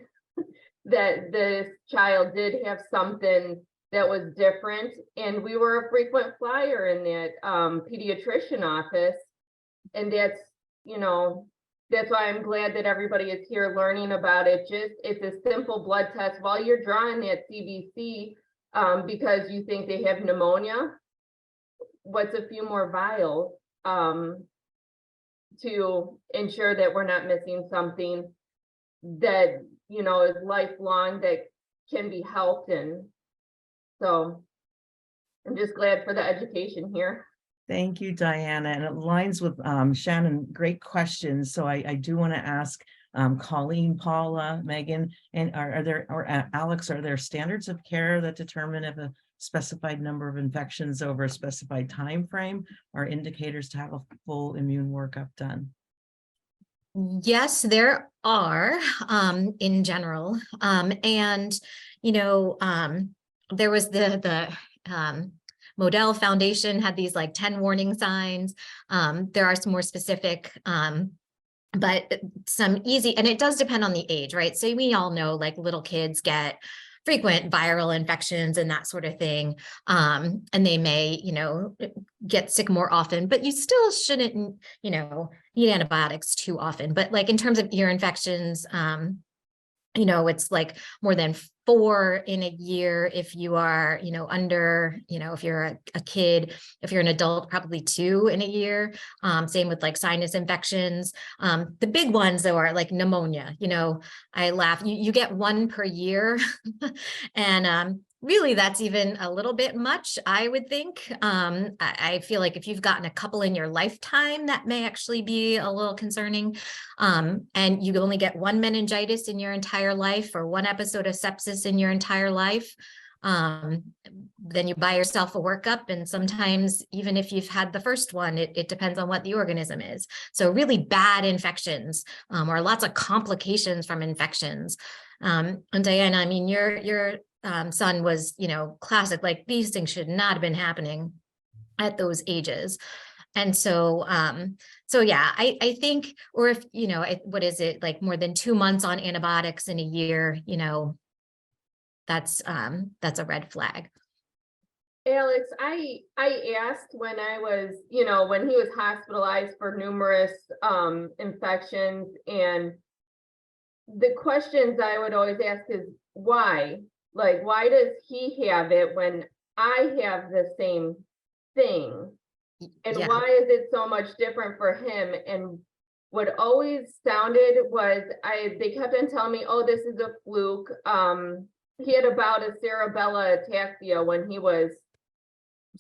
that this child did have something that was different. And we were a frequent flyer in that pediatrician office. And that's why I'm glad that everybody is here learning about it. It's a simple blood test while you're drawing that CBC because you think they have pneumonia. What's a few more vials to ensure that we're not missing something that, is lifelong, that can be helped. And so I'm just glad for the education here. Thank you, Diana. And it aligns with Shannon, great questions. So I do want to ask Colleen, Paula, Megan, and Alex, are there standards of care that determine if a specified number of infections over a specified time frame are indicators to have a full immune workup done? Yes, there are in general. And, there was the Model Foundation had these like 10 warning signs. There are some more specific, but some easy, and it does depend on the age, right? So we all know like little kids get frequent viral infections and that sort of thing. And they may, get sick more often, but you still shouldn't, need antibiotics too often. But like in terms of ear infections, it's like more than 4 in a year if you are, under, if you're a kid. If you're an adult, probably 2 in a year. Same with like sinus infections. The big ones though are like pneumonia. I laugh, you get 1 per year. And really that's even a little bit much, I would think. I feel like if you've gotten a couple in your lifetime, that may actually be a little concerning. And you only get 1 meningitis in your entire life or 1 episode of sepsis in your entire life. Then you buy yourself a workup. And sometimes even if you've had the first one, it depends on what the organism is. So really bad infections or lots of complications from infections. And Diana, I mean, your son was, classic, like these things should not have been happening at those ages. And so, yeah, I think, or if, what is it, like more than 2 months on antibiotics in a year, that's a red flag. Alex, I asked when I was, when he was hospitalized for numerous infections, and the questions I would always ask is why? Like, why does he have it when I have the same thing? And Yeah. why is it so much different for him? And what always sounded was they kept on telling me, oh, this is a fluke. He had about a cerebellar ataxia when he was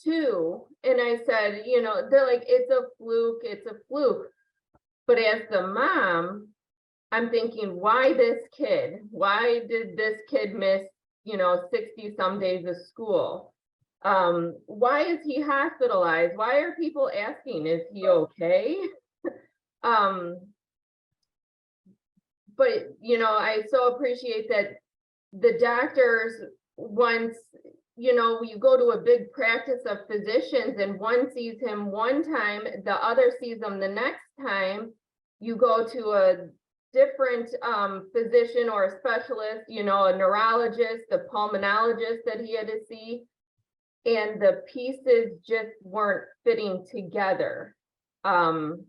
2. And I said, they're like, it's a fluke, it's a fluke. But as the mom, I'm thinking, why this kid? Why did this kid miss, 60 some days of school? Why is he hospitalized? Why are people asking, is he okay? But I so appreciate that the doctors, once, you go to a big practice of physicians and one sees him one time, the other sees him the next time. You go to a different physician or a specialist, a neurologist, a pulmonologist that he had to see, and the pieces just weren't fitting together. So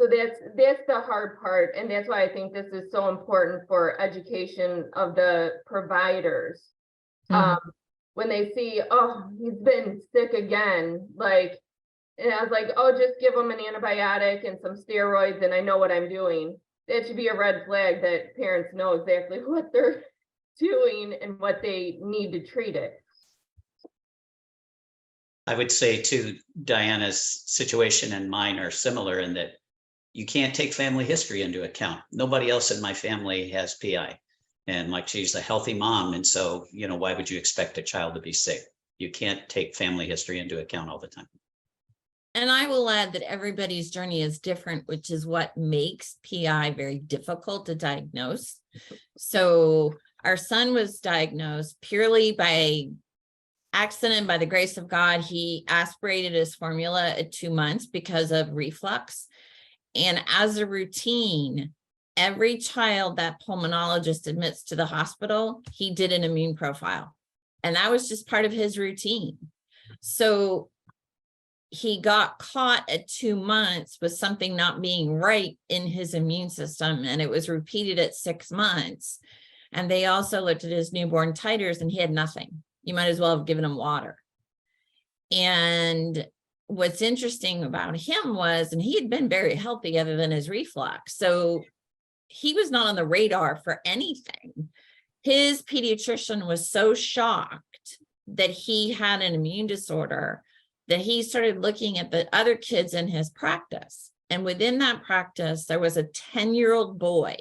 that's the hard part, and that's why I think this is so important for education of the providers. When they see, oh, he's been sick again, and I was like, oh, just give him an antibiotic and some steroids and I know what I'm doing. That should be a red flag that parents know exactly what they're doing and what they need to treat it. I would say too, Diana's situation and mine are similar in that you can't take family history into account. Nobody else in my family has PI. And she's a healthy mom. And so, why would you expect a child to be sick? You can't take family history into account all the time. And I will add that everybody's journey is different, which is what makes PI very difficult to diagnose. So our son was diagnosed purely by accident, by the grace of God. He aspirated his formula at 2 months because of reflux. And as a routine, every child that pulmonologist admits to the hospital, he did an immune profile. And that was just part of his routine. So he got caught at 2 months with something not being right in his immune system. And it was repeated at 6 months. And they also looked at his newborn titers and he had nothing. You might as well have given him water. And what's interesting about him was, and he had been very healthy other than his reflux. So he was not on the radar for anything. His pediatrician was so shocked that he had an immune disorder that he started looking at the other kids in his practice. And within that practice, there was a 10-year-old boy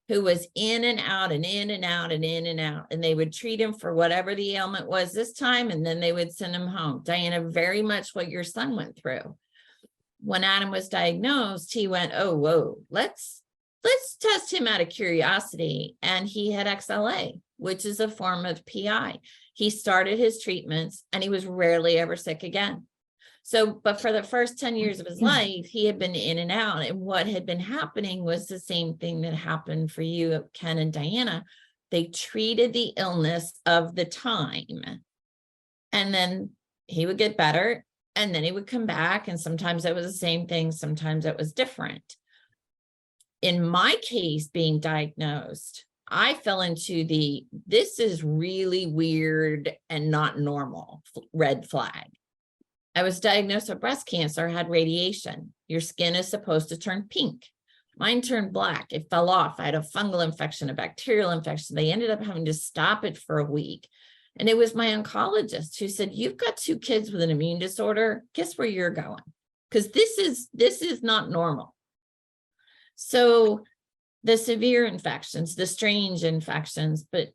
who was in and out and in and out and in and out. And they would treat him for whatever the ailment was this time, and then they would send him home. Diana, very much what your son went through. When Adam was diagnosed, he went, oh, whoa, let's test him out of curiosity. And he had XLA, which is a form of PI. He started his treatments and he was rarely ever sick again. So, but for the first 10 years of his life, he had been in and out. And what had been happening was the same thing that happened for you, Ken and Diana. They treated the illness of the time. And then he would get better and then he would come back. And sometimes it was the same thing. Sometimes it was different. In my case, being diagnosed, I fell into this is really weird and not normal red flag. I was diagnosed with breast cancer, had radiation. Your skin is supposed to turn pink. Mine turned black. It fell off. I had a fungal infection, a bacterial infection. They ended up having to stop it for a week. And it was my oncologist who said, you've got 2 kids with an immune disorder. Guess where you're going? Because this is not normal. So the severe infections, the strange infections, but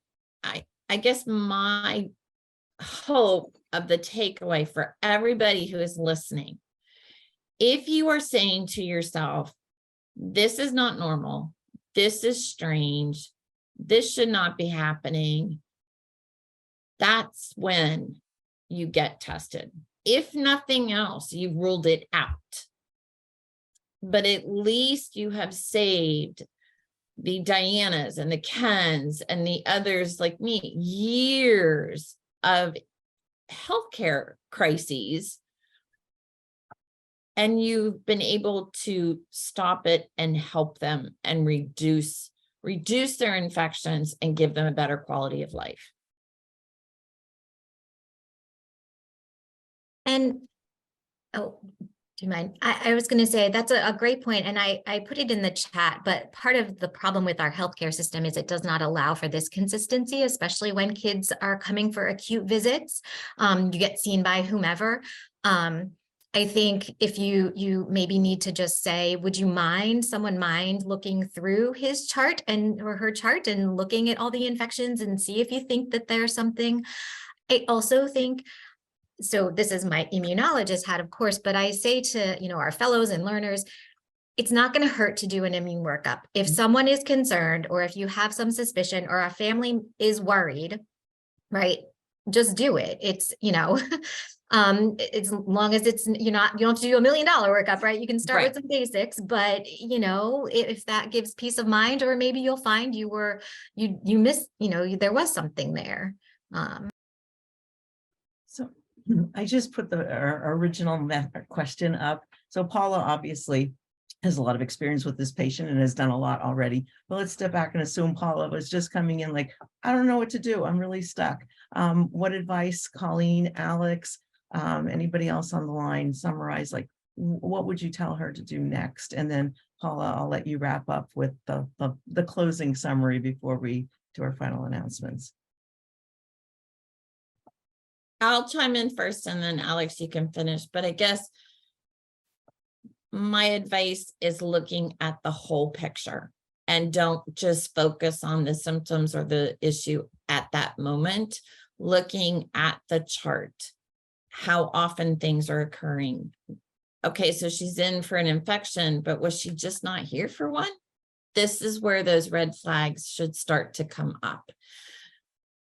I guess my hope of the takeaway for everybody who is listening, if you are saying to yourself, this is not normal, this is strange, this should not be happening, that's when you get tested. If nothing else, you've ruled it out. But at least you have saved the Dianas and the Kens and the others like me years of healthcare crises, and you've been able to stop it and help them and reduce their infections and give them a better quality of life. And oh, do you mind? I was going to say that's a great point, and I put it in the chat, but part of the problem with our healthcare system is it does not allow for this consistency, especially when kids are coming for acute visits. You get seen by whomever. I think if you maybe need to just say, would you mind, someone mind looking through his chart or her chart and looking at all the infections and see if you think that there's something. I also think, so this is my immunologist hat, of course, but I say to, our fellows and learners, it's not going to hurt to do an immune workup. If someone is concerned, or if you have some suspicion, or a family is worried, right? Just do it. It's, as long as it's, you don't have to do $1 million workup, right? You can start with some basics, but if that gives peace of mind, or maybe you'll find you missed, there was something there. So I just put our original question up. So Paula obviously has a lot of experience with this patient and has done a lot already. But let's step back and assume Paula was just coming in like, I don't know what to do. I'm really stuck. What advice, Colleen, Alex, anybody else on the line, summarize, like, what would you tell her to do next? And then Paula, I'll let you wrap up with the closing summary before we do our final announcements. I'll chime in first, and then Alex, you can finish. But I guess my advice is looking at the whole picture, and don't just focus on the symptoms or the issue at that moment. Looking at the chart, how often things are occurring. Okay, so she's in for an infection, but was she just not here for one? This is where those red flags should start to come up.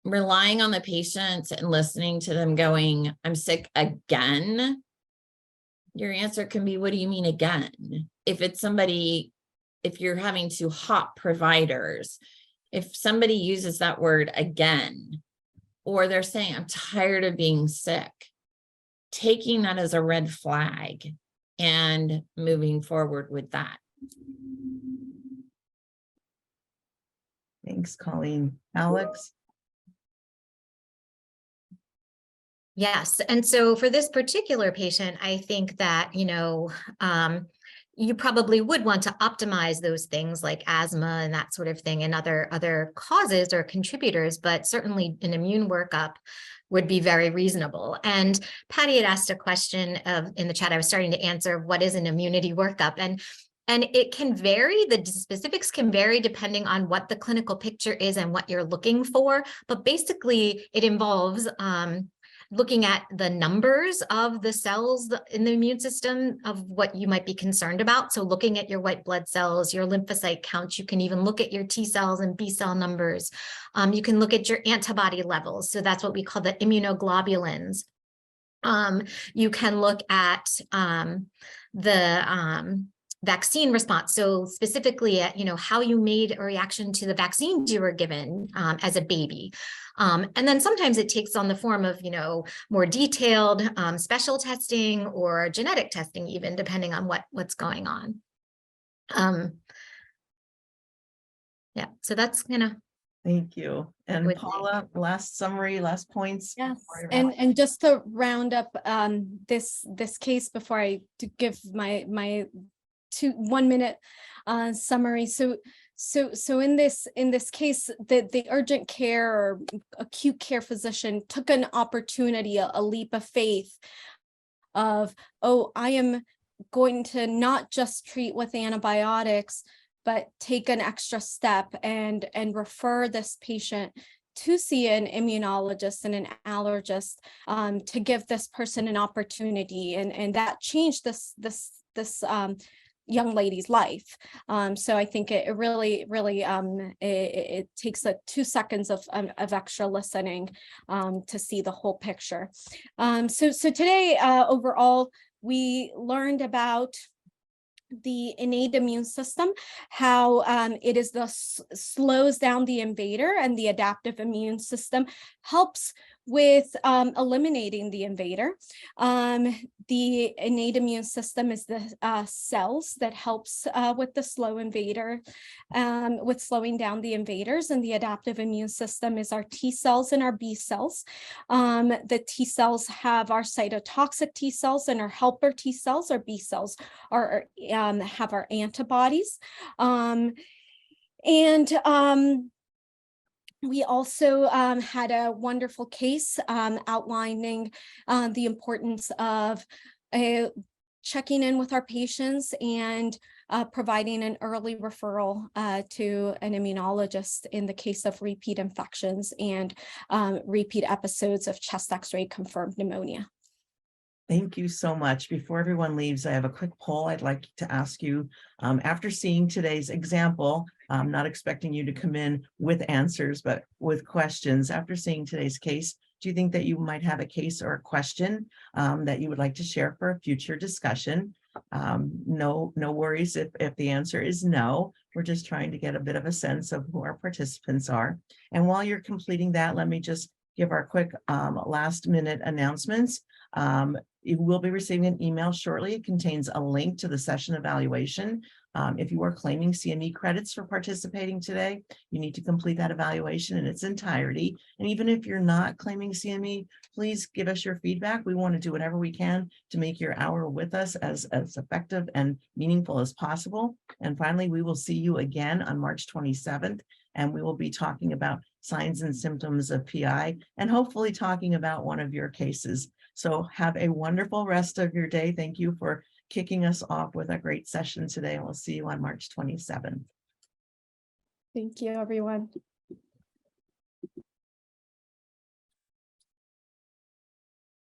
Relying on the patients and listening to them going, I'm sick again. Your answer can be, what do you mean again? If it's somebody, if you're having to hop providers, if somebody uses that word again, or they're saying, I'm tired of being sick, taking that as a red flag and moving forward with that. Thanks, Colleen. Alex? Yes. And so for this particular patient, I think that, you probably would want to optimize those things like asthma and that sort of thing, and other causes or contributors, but certainly an immune workup would be very reasonable. And Patty had asked a question in the chat, I was starting to answer, what is an immunity workup? And it can vary, the specifics can vary depending on what the clinical picture is and what you're looking for. But basically it involves looking at the numbers of the cells in the immune system of what you might be concerned about. So looking at your white blood cells, your lymphocyte counts, you can even look at your T cells and B cell numbers. You can look at your antibody levels. So that's what we call the immunoglobulins. You can look at the vaccine response. So specifically at, how you made a reaction to the vaccines you were given as a baby. And then sometimes it takes on the form of, more detailed special testing or genetic testing, even depending on what's going on. Yeah, so that's Thank you. And Paula, last summary, last points. Yes, and just to round up this case before I give my 1 minute summary. So in this case, the urgent care or acute care physician took an opportunity, a leap of faith of, oh, I am going to not just treat with antibiotics, but take an extra step and refer this patient to see an immunologist and an allergist to give this person an opportunity, and that changed this young lady's life. So I think it really it takes 2 seconds of extra listening to see the whole picture. So today overall we learned about the innate immune system, how it is slows down the invader, and the adaptive immune system helps with eliminating the invader. The innate immune system is the cells that helps with the slow invader, with slowing down the invaders, and the adaptive immune system is our T cells and our B cells. The T cells have our cytotoxic T cells, and our helper T cells, or B cells, have our antibodies. We also had a wonderful case outlining the importance of checking in with our patients and providing an early referral to an immunologist in the case of repeat infections and repeat episodes of chest X-ray confirmed pneumonia. Thank you so much. Before everyone leaves, I have a quick poll I'd like to ask you. After seeing today's example, I'm not expecting you to come in with answers, but with questions. After seeing today's case, do you think that you might have a case or a question that you would like to share for a future discussion? No worries if the answer is no. We're just trying to get a bit of a sense of who our participants are. And while you're completing that, let me just give our quick last minute announcements. You will be receiving an email shortly. It contains a link to the session evaluation. If you are claiming CME credits for participating today, you need to complete that evaluation in its entirety. And even if you're not claiming CME, please give us your feedback. We want to do whatever we can to make your hour with us as effective and meaningful as possible. And finally, we will see you again on March 27th, and we will be talking about signs and symptoms of PI and hopefully talking about one of your cases. So have a wonderful rest of your day. Thank you for kicking us off with a great session today. We'll see you on March 27th. Thank you, everyone.